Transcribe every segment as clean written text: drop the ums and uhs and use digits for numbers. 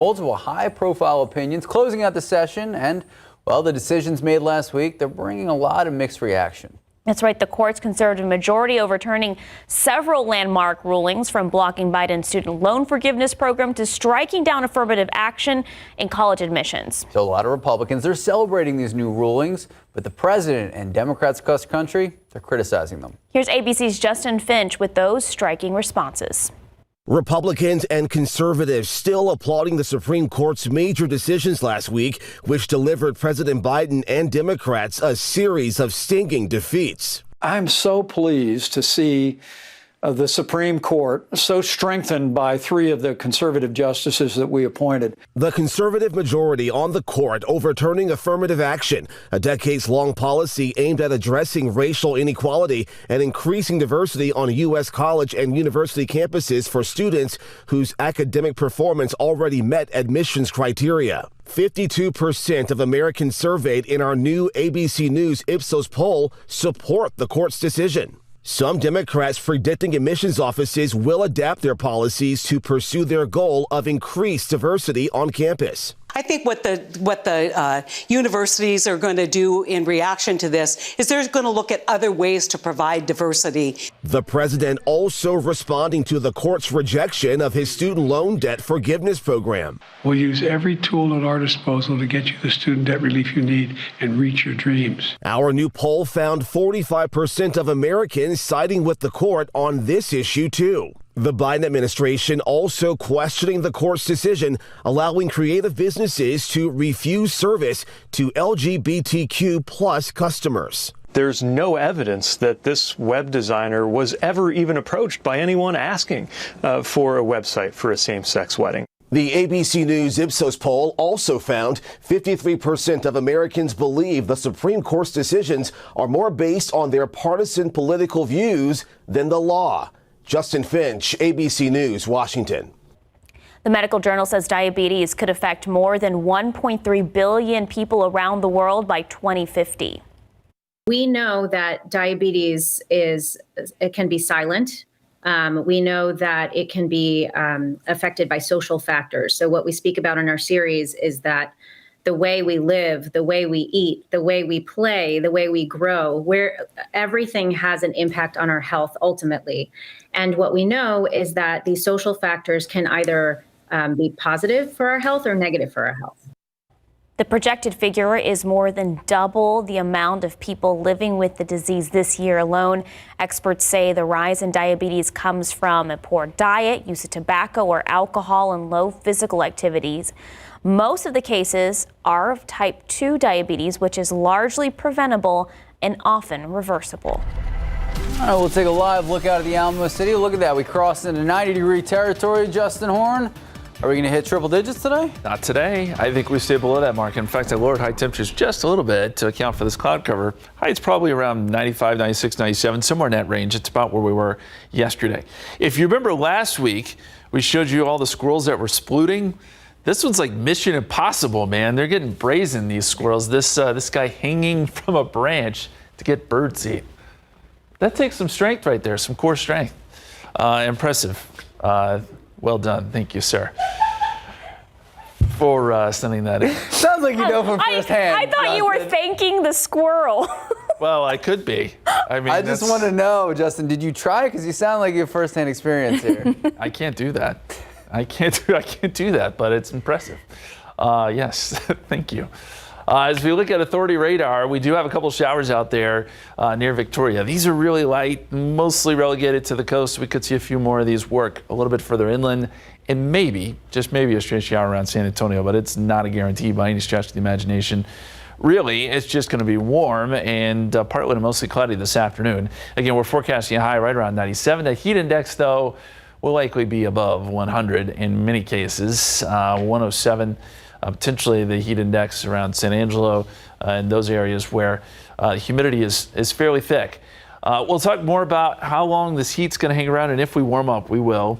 Multiple high-profile opinions closing out the session, and, well, the decisions made last week, they're bringing a lot of mixed reaction. That's right. The court's conservative majority overturning several landmark rulings, from blocking Biden's student loan forgiveness program to striking down affirmative action in college admissions. So a lot of Republicans, they're celebrating these new rulings, but the president and Democrats across the country, they're criticizing them. Here's ABC's Justin Finch with those striking responses. Republicans and conservatives still applauding the Supreme Court's major decisions last week, which delivered President Biden and Democrats a series of stinging defeats. I'm so pleased to see the Supreme Court so strengthened by 3 of the conservative justices that we appointed. The conservative majority on the court overturning affirmative action, a decades-long policy aimed at addressing racial inequality and increasing diversity on U.S. college and university campuses for students whose academic performance already met admissions criteria. 52% of Americans surveyed in our new ABC News Ipsos poll support the court's decision. Some Democrats predicting admissions offices will adapt their policies to pursue their goal of increased diversity on campus. I think what the universities are going to do in reaction to this is they're going to look at other ways to provide diversity. The president also responding to the court's rejection of his student loan debt forgiveness program. We'll use every tool at our disposal to get you the student debt relief you need and reach your dreams. Our new poll found 45% of Americans siding with the court on this issue, too. The Biden administration also questioning the court's decision, allowing creative businesses to refuse service to LGBTQ plus customers. There's no evidence that this web designer was ever even approached by anyone asking for a website for a same-sex wedding. The ABC News Ipsos poll also found 53% of Americans believe the Supreme Court's decisions are more based on their partisan political views than the law. Justin Finch, ABC News, Washington. The medical journal says diabetes could affect more than 1.3 billion people around the world by 2050. We know that diabetes it can be silent. We know that it can be affected by social factors. So what we speak about in our series is that the way we live, the way we eat, the way we play, the way we grow, where everything has an impact on our health ultimately. And what we know is that these social factors can either be positive for our health or negative for our health. The projected figure is more than double the amount of people living with the disease this year alone. Experts say the rise in diabetes comes from a poor diet, use of tobacco or alcohol, and low physical activities. Most of the cases are of type 2 diabetes, which is largely preventable and often reversible. All right, we'll take a live look out of the Alamo City. Look at that. We crossed into 90-degree territory. Justin Horn, are we going to hit triple digits today? Not today. I think we stay below that mark. In fact, I lowered high temperatures just a little bit to account for this cloud cover. High's probably around 95, 96, 97, somewhere in that range. It's about where we were yesterday. If you remember last week, we showed you all the squirrels that were splooting. This one's like Mission Impossible, man. They're getting brazen, these squirrels. This guy hanging from a branch to get birdseed. That takes some strength right there, some core strength. Impressive. Well done. Thank you, sir, for sending that in. Sounds like you know from first hand. I thought you were thanking the squirrel. Well, I could be. I mean, I just want to know, Justin, did you try? Because you sound like you have first-hand experience here. I can't do that. I can't do that, but it's impressive. Yes, thank you. As we look at authority radar, we do have a couple showers out there near Victoria. These are really light, mostly relegated to the coast. We could see a few more of these work a little bit further inland, and maybe, just maybe, a straight shower around San Antonio, but it's not a guarantee by any stretch of the imagination. Really, it's just going to be warm and partly to mostly cloudy this afternoon. Again, we're forecasting a high right around 97. The heat index, though, will likely be above 100 in many cases, 107. Potentially the heat index around San Angelo and those areas where humidity is fairly thick. We'll talk more about how long this heat's going to hang around, and if we warm up, we will.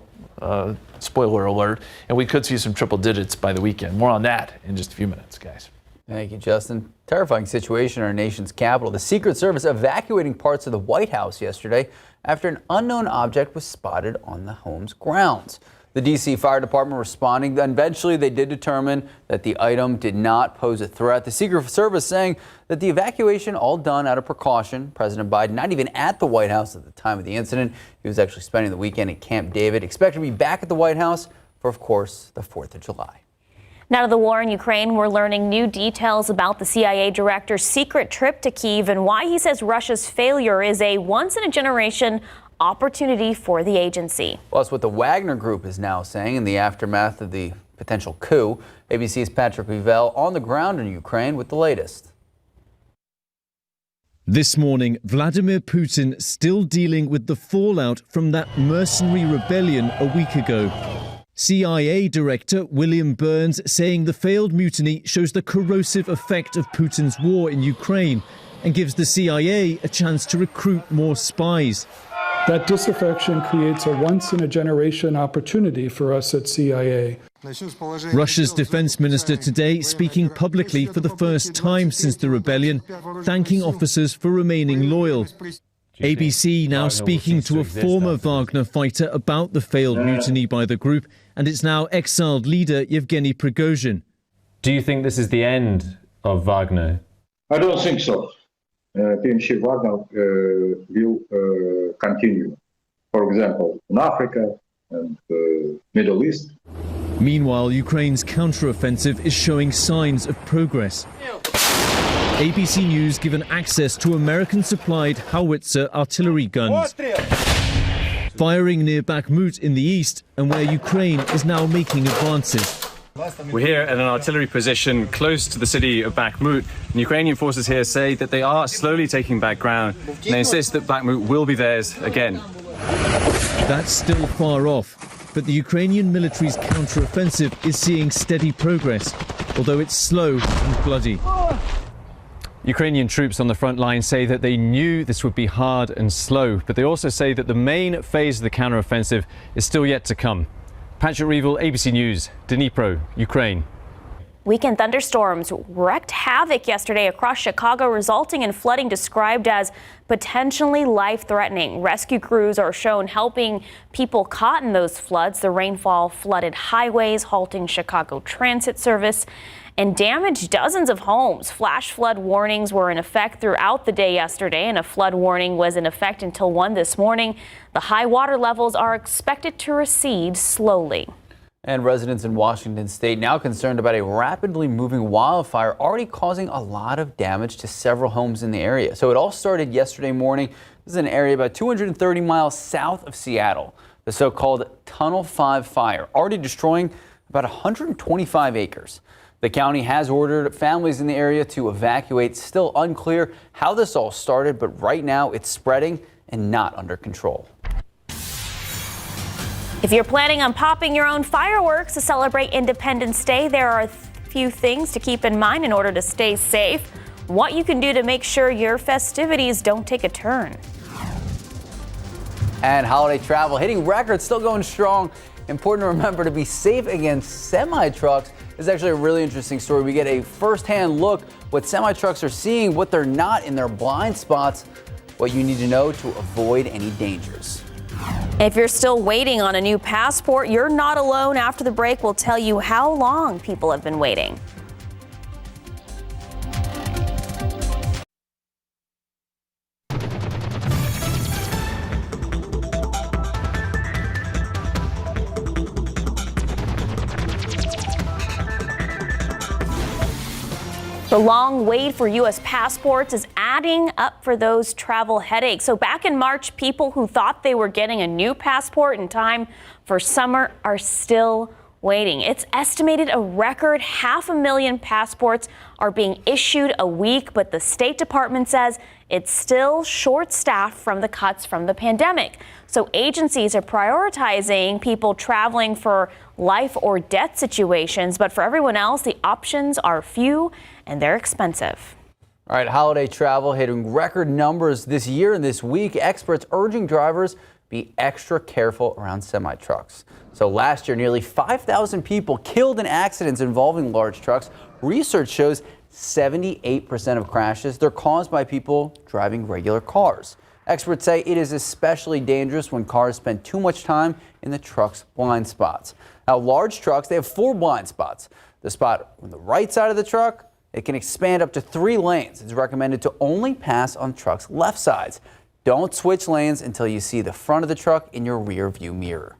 Spoiler alert. And we could see some triple digits by the weekend. More on that in just a few minutes, guys. Thank you, Justin. Terrifying situation in our nation's capital. The Secret Service evacuating parts of the White House yesterday after an unknown object was spotted on the home's grounds. The D.C. Fire Department responding. Eventually, they did determine that the item did not pose a threat. The Secret Service saying that the evacuation all done out of precaution. President Biden not even at the White House at the time of the incident. He was actually spending the weekend in Camp David. Expected to be back at the White House for, of course, the 4th of July. Now to the war in Ukraine, we're learning new details about the CIA director's secret trip to Kyiv and why he says Russia's failure is a once-in-a-generation opportunity for the agency. Plus, what the Wagner Group is now saying in the aftermath of the potential coup. ABC's Patrick Revell on the ground in Ukraine with the latest. This morning, Vladimir Putin still dealing with the fallout from that mercenary rebellion a week ago. CIA Director William Burns saying the failed mutiny shows the corrosive effect of Putin's war in Ukraine and gives the CIA a chance to recruit more spies. That disaffection creates a once-in-a-generation opportunity for us at CIA. Russia's defense minister today speaking publicly for the first time since the rebellion, thanking officers for remaining loyal. ABC now speaking to a former Wagner fighter about the failed mutiny by the group and its now exiled leader Yevgeny Prigozhin. Do you think this is the end of Wagner? I don't think so. PMC Wagner will continue, for example, in Africa and Middle East. Meanwhile, Ukraine's counteroffensive is showing signs of progress. ABC News given access to American-supplied howitzer artillery guns, firing near Bakhmut in the east and where Ukraine is now making advances. We're here at an artillery position close to the city of Bakhmut. And Ukrainian forces here say that they are slowly taking back ground. And they insist that Bakhmut will be theirs again. That's still far off, but the Ukrainian military's counteroffensive is seeing steady progress, although it's slow and bloody. Ukrainian troops on the front line say that they knew this would be hard and slow, but they also say that the main phase of the counteroffensive is still yet to come. Patrick Revell, ABC News, Dnipro, Ukraine. Weekend thunderstorms wreaked havoc yesterday across Chicago, resulting in flooding described as potentially life-threatening. Rescue crews are shown helping people caught in those floods. The rainfall flooded highways, halting Chicago transit service, and damaged dozens of homes. Flash flood warnings were in effect throughout the day yesterday, and a flood warning was in effect until 1 this morning. The high water levels are expected to recede slowly. And residents in Washington state now concerned about a rapidly moving wildfire already causing a lot of damage to several homes in the area. So it all started yesterday morning. This is an area about 230 miles south of Seattle. The so-called Tunnel 5 fire already destroying about 125 acres. The county has ordered families in the area to evacuate. Still unclear how this all started, but right now it's spreading and not under control. If you're planning on popping your own fireworks to celebrate Independence Day, there are a few things to keep in mind in order to stay safe. What you can do to make sure your festivities don't take a turn. And holiday travel hitting records, still going strong. Important to remember to be safe against semi-trucks. This is actually a really interesting story. We get a first-hand look what semi-trucks are seeing, what they're not in their blind spots, what you need to know to avoid any dangers. If you're still waiting on a new passport, you're not alone. After the break, we'll tell you how long people have been waiting. The long wait for U.S. passports is adding up for those travel headaches. So back in March, people who thought they were getting a new passport in time for summer are still waiting. It's estimated a record 500,000 passports are being issued a week, but the State Department says it's still short-staffed from the cuts from the pandemic. So agencies are prioritizing people traveling for life or death situations, but for everyone else, the options are few and they're expensive. All right, holiday travel hitting record numbers this year and this week. Experts urging drivers be extra careful around semi-trucks. So last year, nearly 5,000 people killed in accidents involving large trucks. Research shows 78% of crashes, they're caused by people driving regular cars. Experts say it is especially dangerous when cars spend too much time in the truck's blind spots. Now, large trucks, they have 4 blind spots. The spot on the right side of the truck, it can expand up to 3 lanes. It's recommended to only pass on trucks' left sides. Don't switch lanes until you see the front of the truck in your rear view mirror.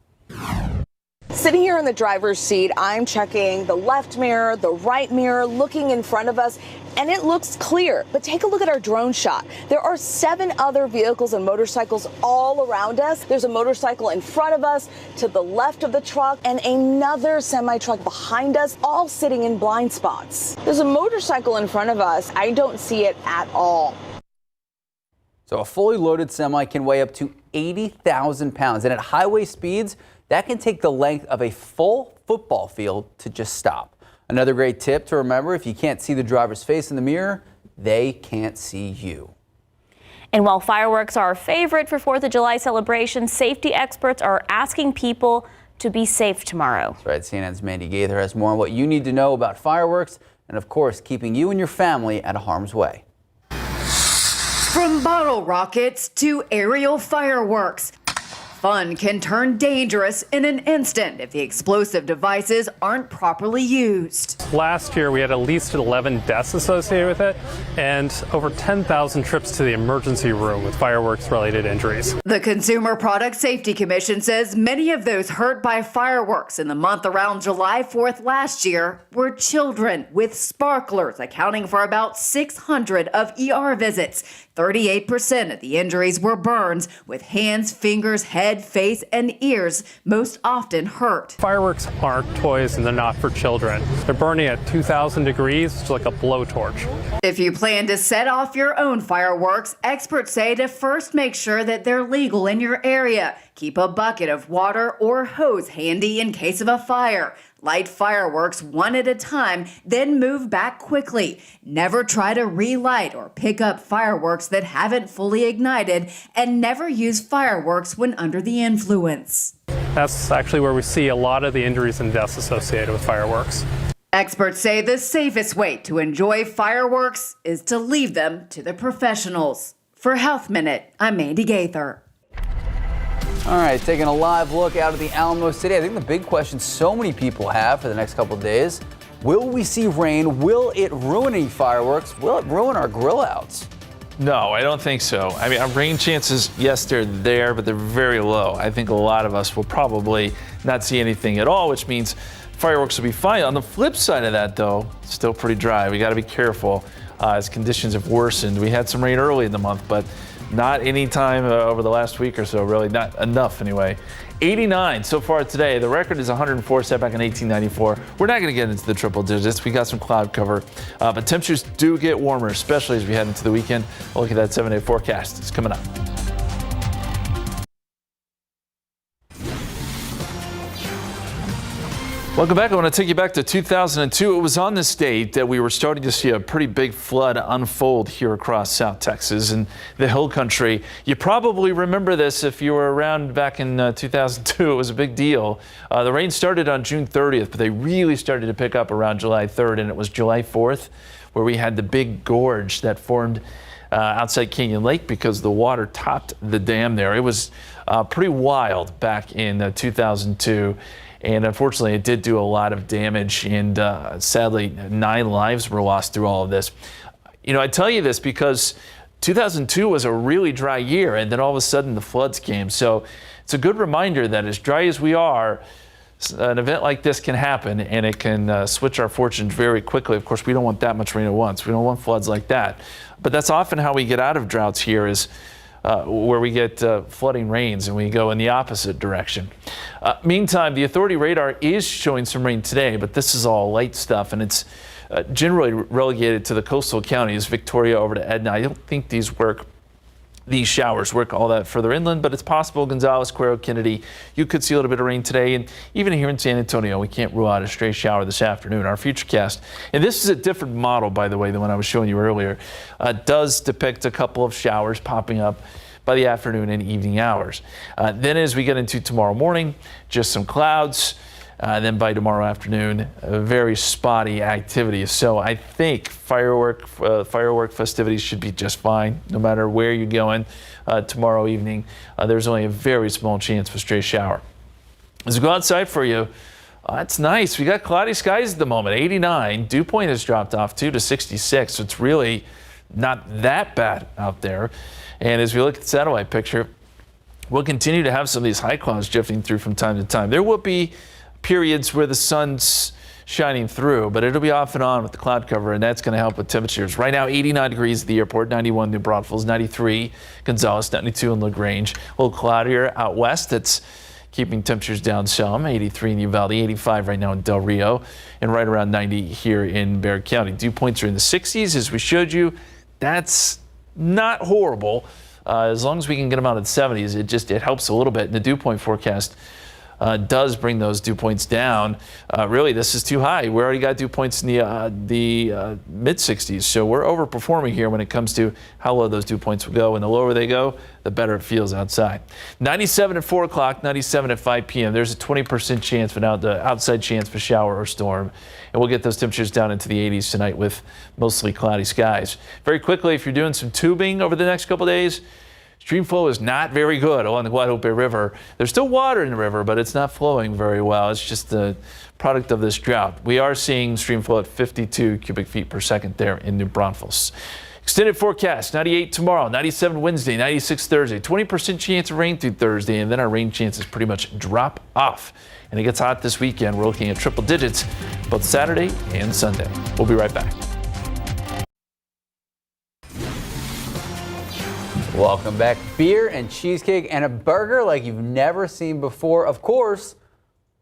Sitting here in the driver's seat, I'm checking the left mirror, the right mirror, looking in front of us, and it looks clear. But take a look at our drone shot. There are 7 other vehicles and motorcycles all around us. There's a motorcycle in front of us, to the left of the truck, and another semi-truck behind us, all sitting in blind spots. There's a motorcycle in front of us. I don't see it at all. So a fully loaded semi can weigh up to 80,000 pounds, and at highway speeds, that can take the length of a full football field to just stop. Another great tip to remember: if you can't see the driver's face in the mirror, they can't see you. And while fireworks are a favorite for 4th of July celebrations, safety experts are asking people to be safe tomorrow. That's right. CNN's Mandy Gaither has more on what you need to know about fireworks and, of course, keeping you and your family out of harm's way. From bottle rockets to aerial fireworks, fun can turn dangerous in an instant if the explosive devices aren't properly used. Last year, we had at least 11 deaths associated with it and over 10,000 trips to the emergency room with fireworks-related injuries. The Consumer Product Safety Commission says many of those hurt by fireworks in the month around July 4th last year were children, with sparklers accounting for about 600 of ER visits. 38% of the injuries were burns, with hands, fingers, head, face, and ears most often hurt. Fireworks aren't toys and they're not for children. They're burning at 2,000 degrees, it's like a blowtorch. If you plan to set off your own fireworks, experts say to first make sure that they're legal in your area. Keep a bucket of water or hose handy in case of a fire. Light fireworks one at a time, then move back quickly. Never try to relight or pick up fireworks that haven't fully ignited, and never use fireworks when under the influence. That's actually where we see a lot of the injuries and deaths associated with fireworks. Experts say the safest way to enjoy fireworks is to leave them to the professionals. For Health Minute, I'm Mandy Gaither. All right, taking a live look out of the Alamo City. I think the big question so many people have for the next couple of days: will we see rain? Will it ruin any fireworks? Will it ruin our grill outs? No, I don't think so. I mean, our rain chances, yes, they're there, but they're very low. I think a lot of us will probably not see anything at all, which means fireworks will be fine. On the flip side of that, though, it's still pretty dry. We got to be careful as conditions have worsened. We had some rain early in the month, but not any time over the last week or so, really, not enough anyway. 89 so far today. The record is 104 set back in 1894. We're not going to get into the triple digits. We got some cloud cover, but temperatures do get warmer, especially as we head into the weekend. We'll look at that 7-day forecast. It's coming up. Welcome back. I want to take you back to 2002. It was on this date that we were starting to see a pretty big flood unfold here across South Texas and the Hill Country. You probably remember this if you were around back in 2002. It was a big deal. The rain started on June 30th, but they really started to pick up around July 3rd, and it was July 4th where we had the big gorge that formed outside Canyon Lake because the water topped the dam there. It was pretty wild back in 2002. And unfortunately, it did do a lot of damage, and sadly, 9 lives were lost through all of this. You know, I tell you this because 2002 was a really dry year, and then all of a sudden the floods came. So it's a good reminder that as dry as we are, an event like this can happen, and it can switch our fortunes very quickly. Of course, we don't want that much rain at once. We don't want floods like that. But that's often how we get out of droughts here, is where we get flooding rains and we go in the opposite direction. Meantime, the authority radar is showing some rain today, but this is all light stuff, and it's generally relegated to the coastal counties, Victoria over to Edna. I don't think these showers work all that further inland, but it's possible. Gonzales, Cuero, Kennedy, you could see a little bit of rain today, and even here in San Antonio, we can't rule out a stray shower this afternoon. Our futurecast, and this is a different model, by the way, than what I was showing you earlier, does depict a couple of showers popping up by the afternoon and evening hours. Then as we get into tomorrow morning, just some clouds. Then by tomorrow afternoon, very spotty activity. So I think firework festivities should be just fine, no matter where you're going tomorrow evening. There's only a very small chance of a stray shower. As we go outside for you, it's nice. We got cloudy skies at the moment, 89. Dew point has dropped off too to 66. So it's really not that bad out there. And as we look at the satellite picture, we'll continue to have some of these high clouds drifting through from time to time. There will be periods where the sun's shining through, but it'll be off and on with the cloud cover, and that's going to help with temperatures. Right now, 89 degrees at the airport, 91 New Braunfels, 93 Gonzales, 92 in LaGrange. A little cloudier out west. It's keeping temperatures down some, 83 in Uvalde, 85 right now in Del Rio, and right around 90 here in Bexar County. Dew points are in the 60s, as we showed you. That's not horrible. As long as we can get them out in the 70s, it helps a little bit. And the dew point forecast does bring those dew points down. Really, this is too high. We already got dew points in the mid 60s, so we're overperforming here when it comes to how low those dew points will go. And the lower they go, the better it feels outside. 97 at 4 o'clock, 97 at 5 p.m. There's a 20% chance, but now the outside chance for shower or storm. And we'll get those temperatures down into the 80s tonight with mostly cloudy skies. Very quickly, if you're doing some tubing over the next couple days, stream flow is not very good along the Guadalupe River. There's still water in the river, but it's not flowing very well. It's just the product of this drought. We are seeing stream flow at 52 cubic feet per second there in New Braunfels. Extended forecast, 98 tomorrow, 97 Wednesday, 96 Thursday, 20% chance of rain through Thursday, and then our rain chances pretty much drop off. And it gets hot this weekend. We're looking at triple digits both Saturday and Sunday. We'll be right back. Welcome back. Beer and cheesecake and a burger like you've never seen before. Of course,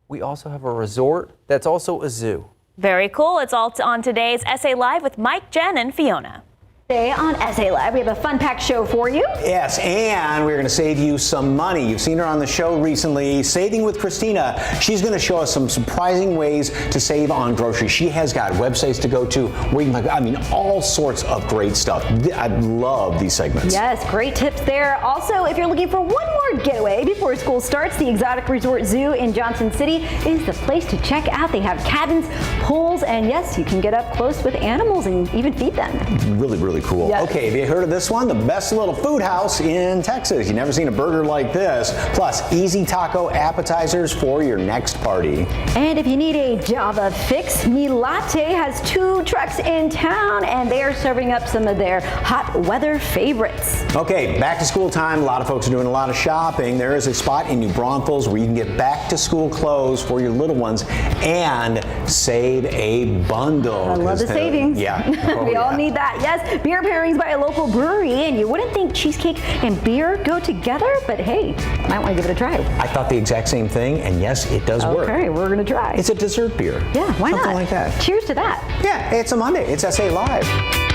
we also have a resort that's also a zoo. Very cool. It's all on today's SA Live with Mike, Jen, and Fiona. Today on SA Live, we have a fun-packed show for you. Yes, and we're going to save you some money. You've seen her on the show recently, Saving with Christina. She's going to show us some surprising ways to save on groceries. She has got websites to go to where you can, all sorts of great stuff. I love these segments. Yes, great tips there. Also, if you're looking for one more getaway before school starts, the Exotic Resort Zoo in Johnson City is the place to check out. They have cabins, pools, and yes, you can get up close with animals and even feed them. Really, really cool. Yes. Okay, have you heard of this one? The best little food house in Texas. You've never seen a burger like this. Plus, easy taco appetizers for your next party. And if you need a Java fix, Mi Latte has 2 trucks in town, and they are serving up some of their hot weather favorites. Okay, back to school time. A lot of folks are doing a lot of shopping. There is a spot in New Braunfels where you can get back to school clothes for your little ones and save a bundle. I love the savings. Yeah. Oh, we all need that. Yes, beer pairings by a local brewery, and you wouldn't think cheesecake and beer go together, but hey, might want to give it a try. I thought the exact same thing, and yes, it does work. Okay, we're going to try. It's a dessert beer. Yeah, why not? Something like that. Cheers to that. Yeah, it's a Monday. It's SA Live.